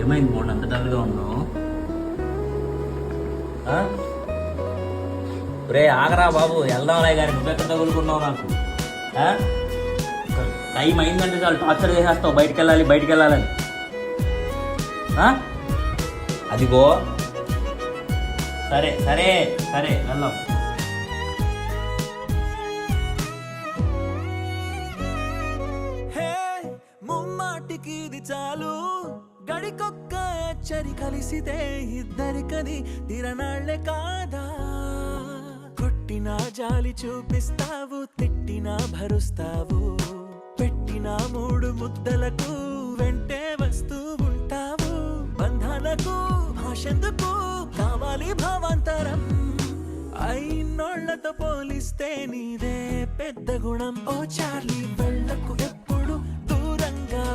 ఏమైంది మోడ్ అంత డల్గా ఉన్నావు? రే ఆగరా బాబు, వెళ్దాంలే కానీ నువ్వెక్కడ తగులుకున్నావు నాకు? టైం అయిందంటే చాలు టార్చర్ చేసేస్తావు, బయటికి వెళ్ళాలని. అదిగో సరే సరే సరే వెళ్దాం. ముమ్మాటికి ఇది చాలు, గడికొక్క అచ్చరి కలిసితే ఇద్దరికది తిరనాళ్లే కాదా. కొట్టినా జాలి చూపిస్తావు, తిట్టినా భరుస్తావు, పెట్టిన 3 ముద్దలకు వెంటే వస్తూ ఉంటావు. బంధాలకు భాషెందుకు కావాలి భావాంతరం, అయినోళ్లతో పోలిస్తే నీదే పెద్ద గుణం. ఓ చార్లీ వెళ్ళకు ఎప్పుడు దూరంగా